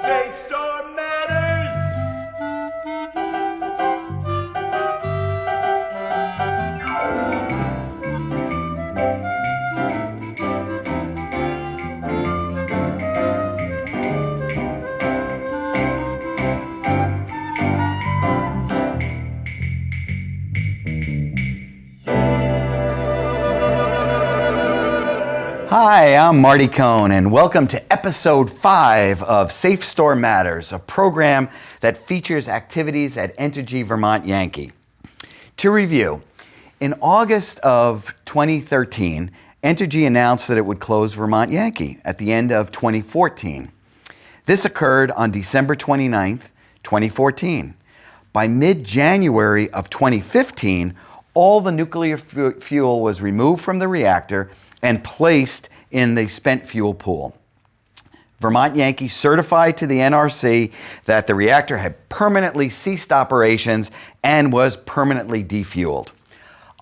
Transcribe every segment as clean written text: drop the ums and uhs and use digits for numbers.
SAFSTOR matters! Hi, I'm Marty Cohn, and welcome to episode 5 of SAFSTOR Matters, a program that features activities at Entergy Vermont Yankee. To review, in August of 2013, Entergy announced that it would close Vermont Yankee at the end of 2014. This occurred on December 29th, 2014. By mid-January of 2015, all the nuclear fuel was removed from the reactor and placed in the spent fuel pool. Vermont Yankee certified to the NRC that the reactor had permanently ceased operations and was permanently defueled.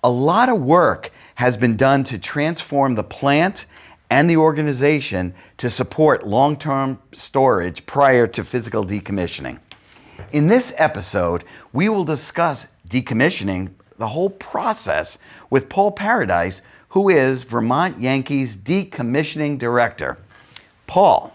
A lot of work has been done to transform the plant and the organization to support long-term storage prior to physical decommissioning. In this episode, we will discuss decommissioning, the whole process, with Paul Paradis, who is Vermont Yankee's Decommissioning Director. Paul,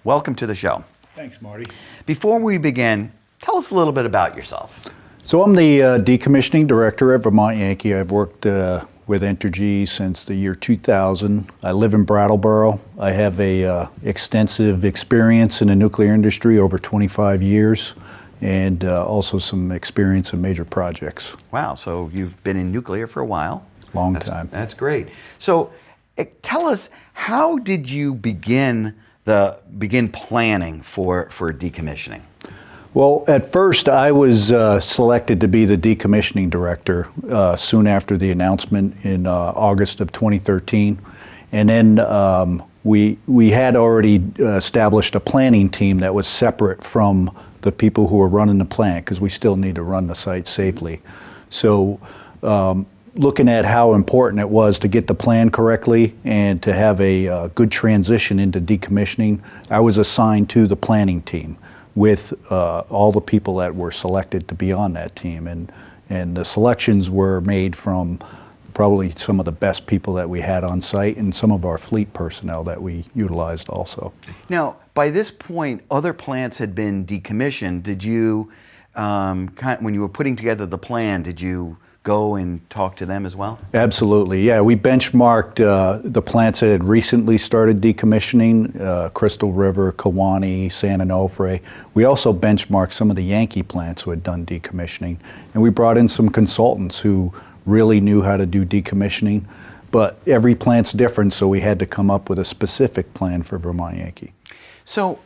welcome to the show. Thanks, Marty. Before we begin, tell us a little bit about yourself. So I'm the Decommissioning Director at Vermont Yankee. I've worked with Entergy since the year 2000. I live in Brattleboro. I have a extensive experience in the nuclear industry, over 25 years, and also some experience in major projects. Wow, so you've been in nuclear for a while. Long time. That's great. So tell us, how did you begin planning for decommissioning? Well, at first I was selected to be the decommissioning director soon after the announcement in August of 2013. And then we had already established a planning team that was separate from the people who were running the plant, because we still need to run the site safely. So looking at how important it was to get the plan correctly and to have a good transition into decommissioning, I was assigned to the planning team with all the people that were selected to be on that team. And the selections were made from probably some of the best people that we had on site and some of our fleet personnel that we utilized also. Now, by this point, other plants had been decommissioned. Did you, when you were putting together the plan, did you go and talk to them as well? Absolutely, yeah. We benchmarked the plants that had recently started decommissioning, Crystal River, Kewanee, San Onofre. We also benchmarked some of the Yankee plants who had done decommissioning. And we brought in some consultants who really knew how to do decommissioning. But every plant's different, so we had to come up with a specific plan for Vermont Yankee. So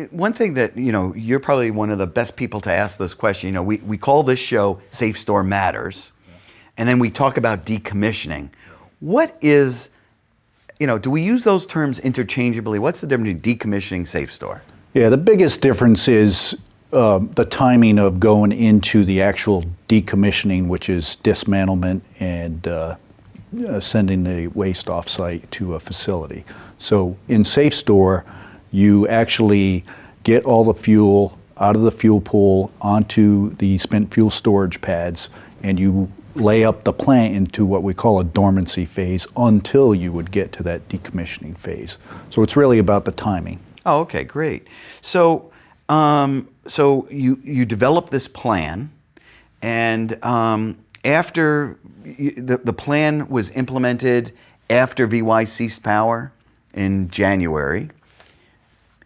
one thing that, you're probably one of the best people to ask this question. We call this show SAFSTOR Matters. And then we talk about decommissioning. What is, do we use those terms interchangeably? What's the difference between decommissioning, SAFSTOR? Yeah, the biggest difference is the timing of going into the actual decommissioning, which is dismantlement and sending the waste off-site to a facility. So in SAFSTOR, you actually get all the fuel out of the fuel pool onto the spent fuel storage pads, and you lay up the plant into what we call a dormancy phase until you would get to that decommissioning phase. So it's really about the timing. Oh, okay, great. So, so you developed this plan, and after the plan was implemented after VY ceased power in January,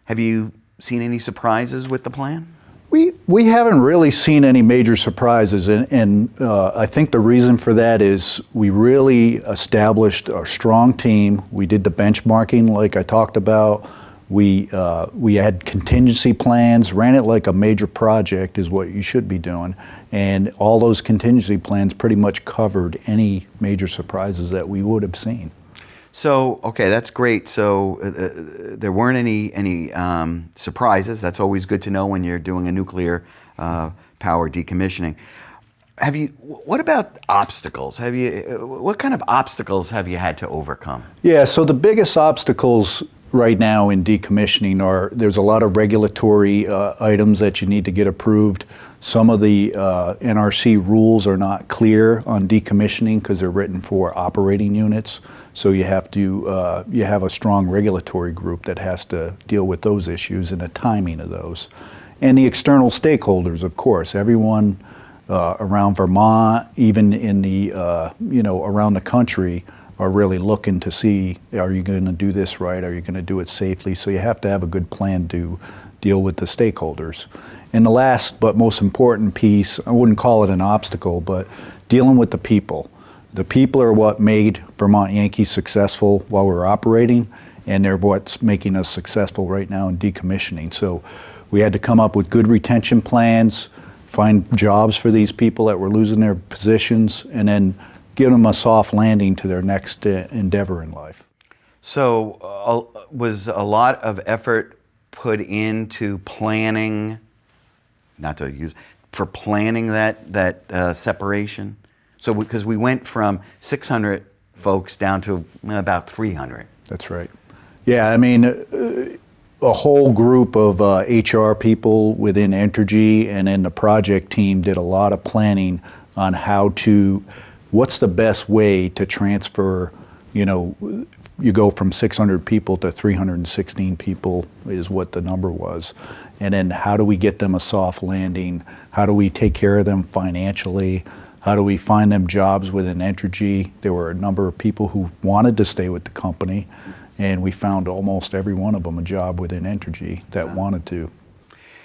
have you seen any surprises with the plan? We haven't really seen any major surprises, and I think the reason for that is we really established a strong team. We did the benchmarking like I talked about. We had contingency plans, ran it like a major project is what you should be doing, and all those contingency plans pretty much covered any major surprises that we would have seen. So, okay, that's great. So there weren't any surprises. That's always good to know when you're doing a nuclear power decommissioning. What about obstacles? What kind of obstacles have you had to overcome? Yeah, so the biggest obstacles right now in decommissioning there's a lot of regulatory items that you need to get approved. Some of the NRC rules are not clear on decommissioning because they're written for operating units. So you have to you have a strong regulatory group that has to deal with those issues and the timing of those. And the external stakeholders, of course, everyone around Vermont, even in the around the country, are really looking to see, are you going to do this right? Are you going to do it safely? So you have to have a good plan to deal with the stakeholders. And the last but most important piece, I wouldn't call it an obstacle, but dealing with the people. The people are what made Vermont Yankee successful while we were operating, and they're what's making us successful right now in decommissioning. So we had to come up with good retention plans, find jobs for these people that were losing their positions, and then give them a soft landing to their next endeavor in life. So was a lot of effort put into planning, planning that separation? So because we went from 600 folks down to about 300. That's right. Yeah, I mean, a whole group of HR people within Entergy and then the project team did a lot of planning on what's the best way to transfer, you go from 600 people to 316 people is what the number was. And then how do we get them a soft landing? How do we take care of them financially? How do we find them jobs within Entergy? There were a number of people who wanted to stay with the company, and we found almost every one of them a job within Entergy that wanted to.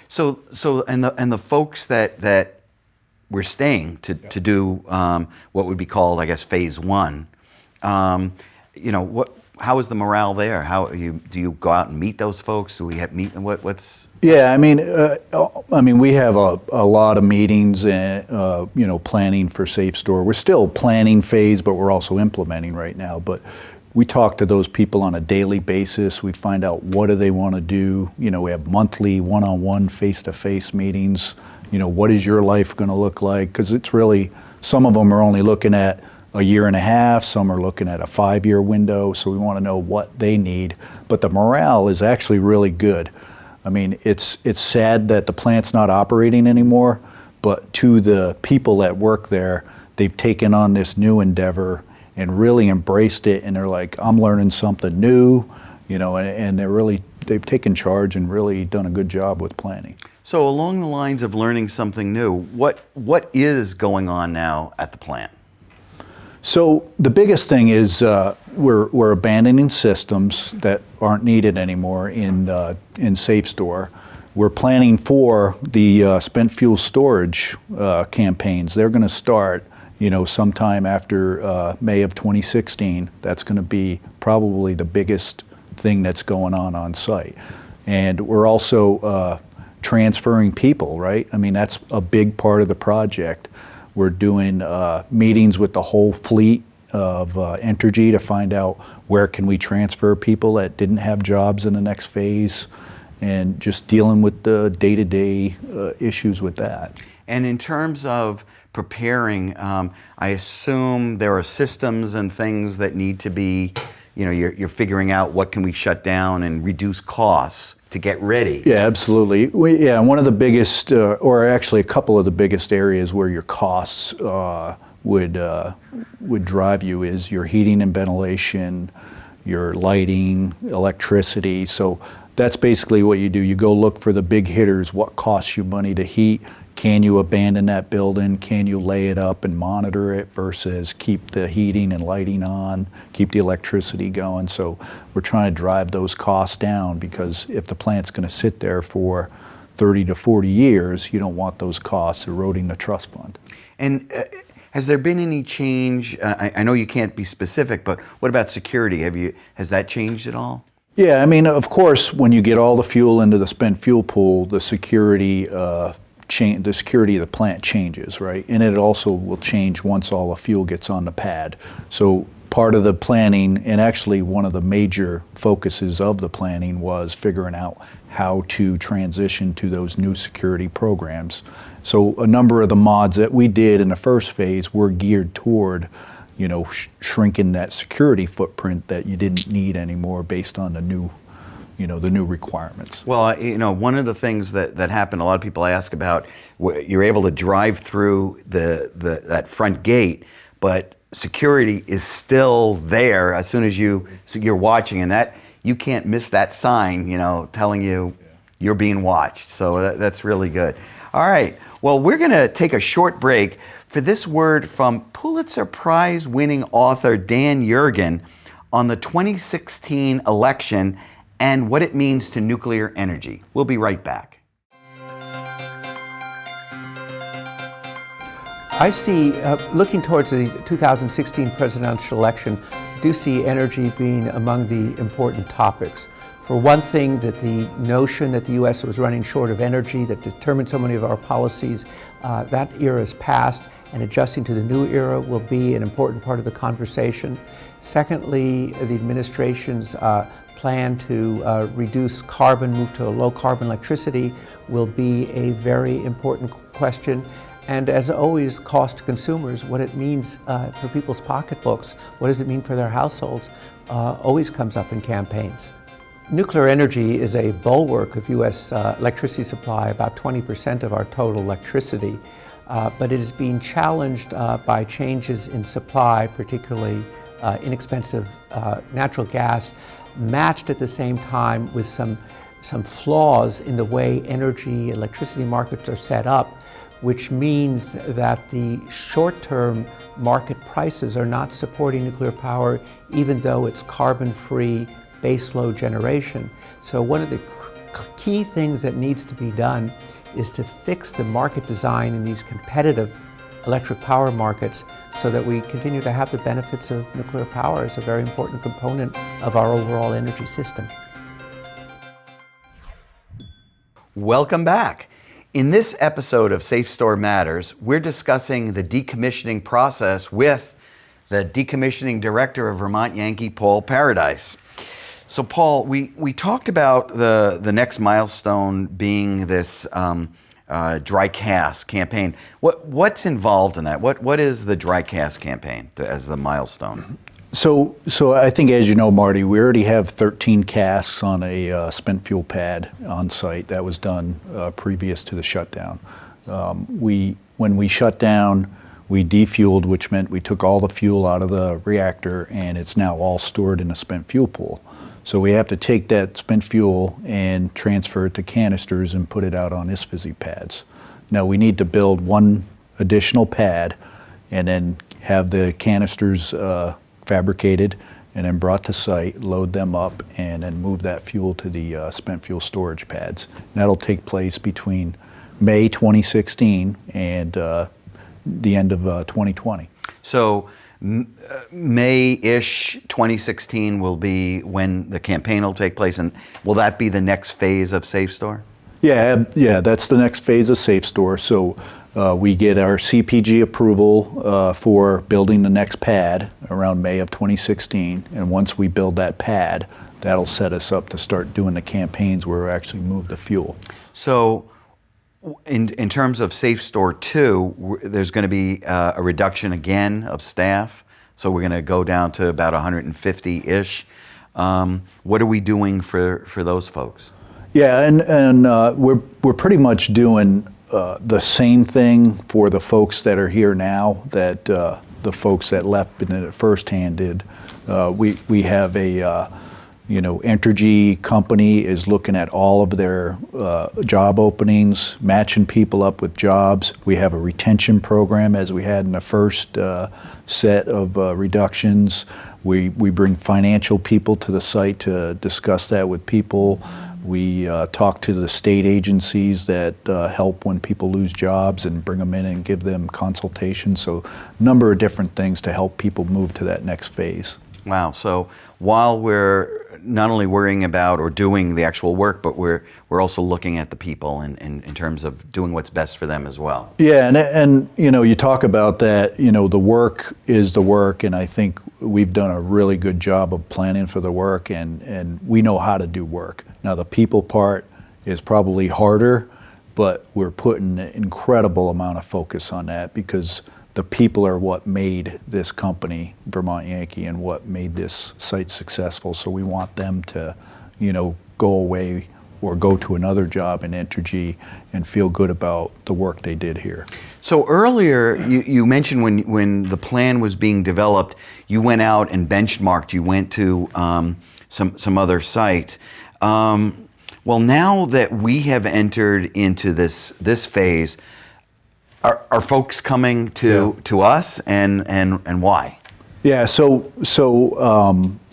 So the folks that were staying to do what would be called, I guess, phase one. How is the morale there? Do you go out and meet those folks? Do we have what's? Yeah, I mean, we have a lot of meetings and planning for SAFSTOR. We're still planning phase, but we're also implementing right now. But we talk to those people on a daily basis. We find out what do they want to do. We have monthly one-on-one, face-to-face meetings. What is your life going to look like? Because it's really, some of them are only looking at a year and a half, some are looking at a 5-year window, so we want to know what they need. But the morale is actually really good. I mean, it's sad that the plant's not operating anymore, but to the people that work there, they've taken on this new endeavor and really embraced it, and they're like, I'm learning something new, and they've taken charge and really done a good job with planning. So along the lines of learning something new, what is going on now at the plant? So the biggest thing is we're abandoning systems that aren't needed anymore in SAFSTOR. We're planning for the spent fuel storage campaigns. They're going to start, sometime after May of 2016. That's going to be probably the biggest thing that's going on site. And we're also transferring people, right? I mean, that's a big part of the project. We're doing meetings with the whole fleet of Entergy to find out where can we transfer people that didn't have jobs in the next phase, and just dealing with the day-to-day issues with that. And in terms of preparing, I assume there are systems and things that need to be, you're figuring out what can we shut down and reduce costs to get ready. Yeah, absolutely. One of the biggest, or actually a couple of the biggest areas where your costs would drive you is your heating and ventilation, your lighting, electricity. So that's basically what you do. You go look for the big hitters, what costs you money to heat. Can you abandon that building? Can you lay it up and monitor it versus keep the heating and lighting on, keep the electricity going? So we're trying to drive those costs down, because if the plant's going to sit there for 30 to 40 years, you don't want those costs eroding the trust fund. And has there been any change? I know you can't be specific, but what about security? Has that changed at all? Yeah, I mean, of course, when you get all the fuel into the spent fuel pool, the security of the plant changes, right? And it also will change once all the fuel gets on the pad. So part of the planning, and actually one of the major focuses of the planning, was figuring out how to transition to those new security programs. So a number of the mods that we did in the first phase were geared toward, shrinking that security footprint that you didn't need anymore based on the new the new requirements. Well, one of the things that happened, a lot of people ask about, you're able to drive through that front gate, but security is still there as soon as you're watching, and that you can't miss that sign, telling you you're being watched. So that's really good. All right. Well, we're going to take a short break for this word from Pulitzer Prize winning author Dan Yergin on the 2016 election and what it means to nuclear energy. We'll be right back. I see, looking towards the 2016 presidential election, do see energy being among the important topics. For one thing, that the notion that the U.S. was running short of energy that determined so many of our policies, that era is past, and adjusting to the new era will be an important part of the conversation. Secondly, the administration's plan to reduce carbon, move to a low carbon electricity will be a very important question. And as always, cost to consumers, what it means for people's pocketbooks, what does it mean for their households, always comes up in campaigns. Nuclear energy is a bulwark of U.S. Electricity supply, about 20% of our total electricity, but it is being challenged by changes in supply, particularly inexpensive natural gas, matched at the same time with some flaws in the way electricity markets are set up, which means that the short-term market prices are not supporting nuclear power, even though it's carbon-free baseload generation. So one of the key things that needs to be done is to fix the market design in these competitive electric power markets so that we continue to have the benefits of nuclear power as a very important component of our overall energy system. Welcome back. In this episode of SAFSTOR Matters, we're discussing the decommissioning process with the decommissioning director of Vermont Yankee, Paul Paradis. So Paul, we talked about the next milestone being this dry cask campaign. What's involved in that? What is the dry cask campaign as the milestone? So I think, as you know, Marty, we already have 13 casks on a spent fuel pad on site. That was done previous to the shutdown. When we shut down, we defueled, which meant we took all the fuel out of the reactor, and it's now all stored in a spent fuel pool. So we have to take that spent fuel and transfer it to canisters and put it out on ISFSI pads. Now we need to build one additional pad and then have the canisters fabricated and then brought to site, load them up, and then move that fuel to the spent fuel storage pads. And that'll take place between May 2016 and the end of 2020. So May-ish 2016 will be when the campaign will take place, and will that be the next phase of SAFSTOR? Yeah, that's the next phase of SAFSTOR. So we get our CPG approval for building the next pad around May of 2016, and once we build that pad, that'll set us up to start doing the campaigns where we actually move the fuel. So in terms of SAFSTOR 2, there's going to be a reduction again of staff, so we're going to go down to about 150-ish. What are we doing for those folks? Yeah, and we're pretty much doing the same thing for the folks that are here now that the folks that left in it firsthand did. We have a Entergy company is looking at all of their job openings, matching people up with jobs. We have a retention program as we had in the first set of reductions. We bring financial people to the site to discuss that with people. We talk to the state agencies that help when people lose jobs and bring them in and give them consultation. So a number of different things to help people move to that next phase. Wow. So while we're not only worrying about or doing the actual work, but we're also looking at the people in terms of doing what's best for them as well. Yeah, and you talk about that, the work is the work, and I think we've done a really good job of planning for the work, and we know how to do work. Now the people part is probably harder, but we're putting an incredible amount of focus on that because the people are what made this company, Vermont Yankee, and what made this site successful. So we want them to, go away or go to another job in Entergy and feel good about the work they did here. So earlier, you mentioned when the plan was being developed, you went out and benchmarked. You went to some other sites. Well, now that we have entered into this phase, are folks coming to us, and why? Yeah, so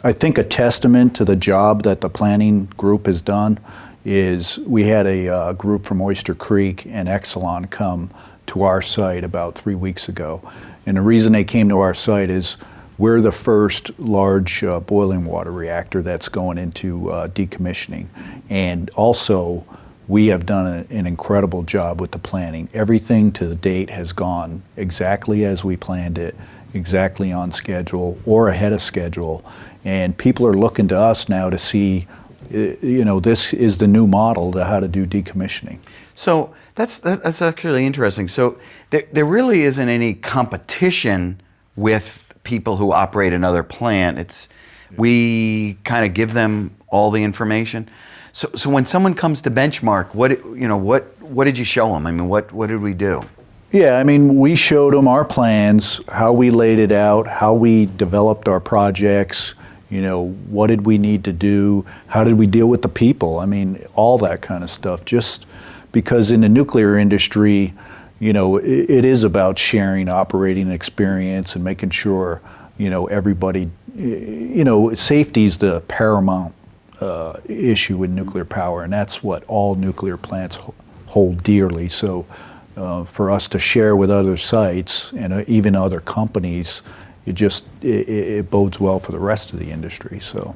I think a testament to the job that the planning group has done is we had a group from Oyster Creek and Exelon come to our site about 3 weeks ago. And the reason they came to our site is we're the first large boiling water reactor that's going into decommissioning. And also, we have done an incredible job with the planning. Everything to the date has gone exactly as we planned it, exactly on schedule or ahead of schedule. And people are looking to us now to see, this is the new model to how to do decommissioning. So that's actually interesting. So there really isn't any competition with people who operate another plant. We kind of give them all the information. So when someone comes to benchmark, what did you show them? I mean, what did we do? Yeah, I mean, we showed them our plans, how we laid it out, how we developed our projects. What did we need to do? How did we deal with the people? I mean, all that kind of stuff. Just because in the nuclear industry, it is about sharing operating experience and making sure, everybody, safety is the paramount issue with nuclear power, and that's what all nuclear plants hold dearly. So for us to share with other sites and even other companies, it bodes well for the rest of the industry. So.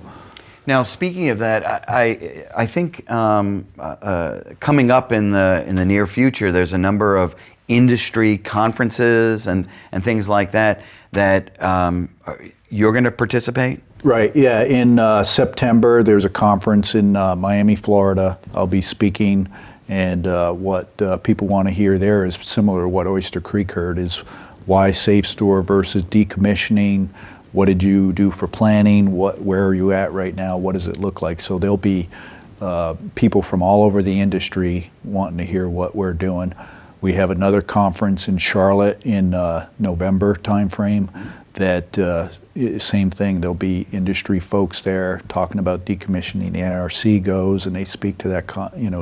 Now, speaking of that, I think coming up in the near future, there's a number of industry conferences and things like that you're going to participate? Right, yeah. In September, there's a conference in Miami, Florida. I'll be speaking, and what people want to hear there is similar to what Oyster Creek heard, is why SAFSTOR versus decommissioning. What did you do for planning? Where are you at right now? What does it look like? So there'll be people from all over the industry wanting to hear what we're doing. We have another conference in Charlotte in November timeframe. That same thing. There'll be industry folks there talking about decommissioning. The NRC goes and they speak to that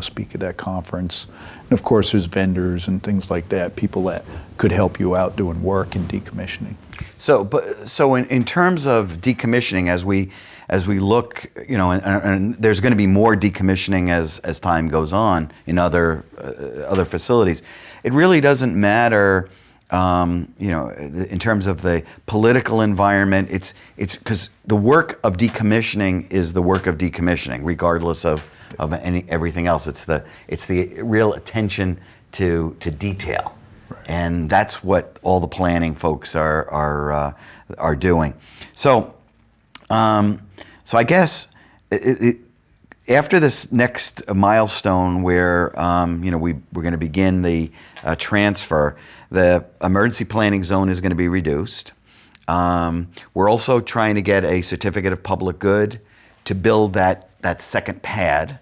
speak at that conference. And of course, there's vendors and things like that. People that could help you out doing work in decommissioning. So in terms of decommissioning, as we look, and there's going to be more decommissioning as time goes on in other facilities. It really doesn't matter. In terms of the political environment, it's because the work of decommissioning is the work of decommissioning, regardless of everything else. It's the real attention to detail, right. And that's what all the planning folks are doing. So I guess after this next milestone, where we're going to begin the transfer. The emergency planning zone is going to be reduced. We're also trying to get a certificate of public good to build that second pad.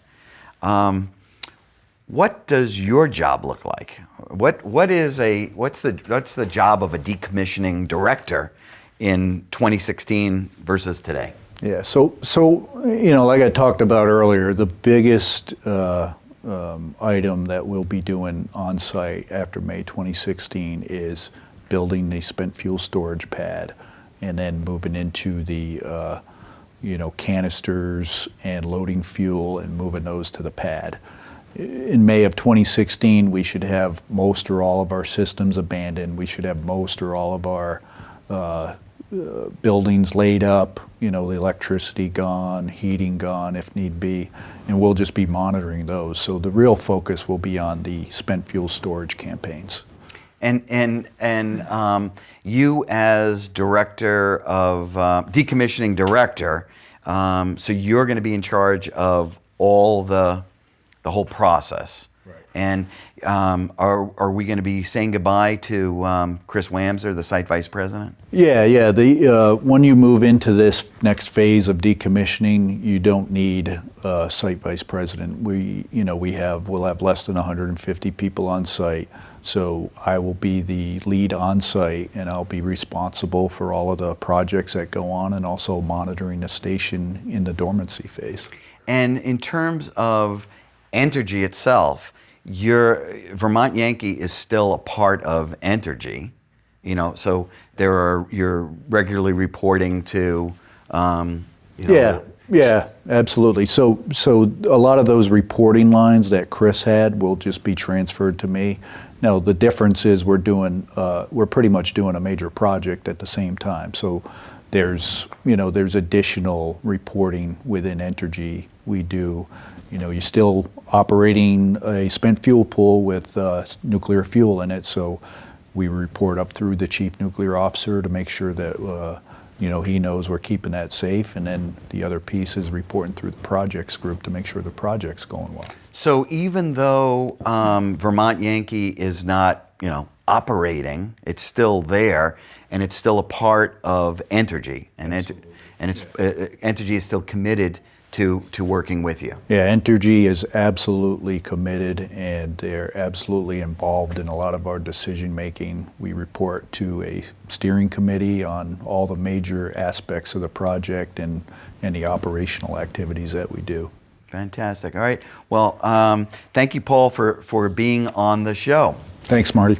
What does your job look like? What's the job of a decommissioning director in 2016 versus today? Yeah. So like I talked about earlier, the biggest item that we'll be doing on site after May 2016 is building the spent fuel storage pad, and then moving into the canisters and loading fuel and moving those to the pad. In May of 2016, we should have most or all of our systems abandoned. We should have most or all of our buildings laid up, the electricity gone, heating gone if need be, and we'll just be monitoring those. So the real focus will be on the spent fuel storage campaigns. And you as director of decommissioning director, so you're going to be in charge of all the whole process. And are we going to be saying goodbye to Chris Wamser, the site vice president? Yeah. When you move into this next phase of decommissioning, you don't need a site vice president. We'll have less than 150 people on site. So I will be the lead on site, and I'll be responsible for all of the projects that go on, and also monitoring the station in the dormancy phase. And in terms of Entergy itself, your Vermont Yankee is still a part of Entergy, so you're regularly reporting to, Yeah, absolutely. So a lot of those reporting lines that Chris had will just be transferred to me. Now the difference is we're pretty much doing a major project at the same time. So there's additional reporting within Entergy. We do, you're still operating a spent fuel pool with nuclear fuel in it. So we report up through the chief nuclear officer to make sure that he knows we're keeping that safe, and then the other piece is reporting through the projects group to make sure the project's going well. So even though Vermont Yankee is not, operating, it's still there, and it's still a part of Entergy, and Entergy is still committed to working with you. Yeah, Entergy is absolutely committed, and they're absolutely involved in a lot of our decision making. We report to a steering committee on all the major aspects of the project and the operational activities that we do. Fantastic. All right. Well, thank you, Paul, for being on the show. Thanks, Marty.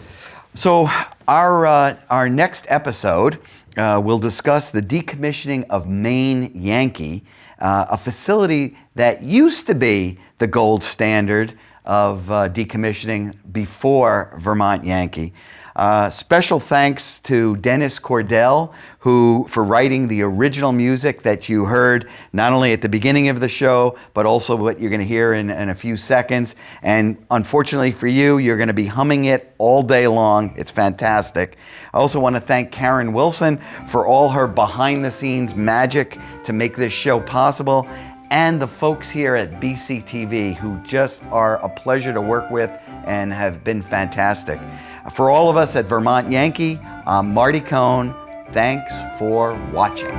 So our next episode will discuss the decommissioning of Maine Yankee, a facility that used to be the gold standard of decommissioning before Vermont Yankee. Special thanks to Dennis Cordell, for writing the original music that you heard not only at the beginning of the show, but also what you're going to hear in a few seconds. And unfortunately for you, you're going to be humming it all day long. It's fantastic. I also want to thank Karen Wilson for all her behind-the-scenes magic to make this show possible, and the folks here at BCTV who just are a pleasure to work with and have been fantastic. For all of us at Vermont Yankee, I'm Marty Cohn. Thanks for watching.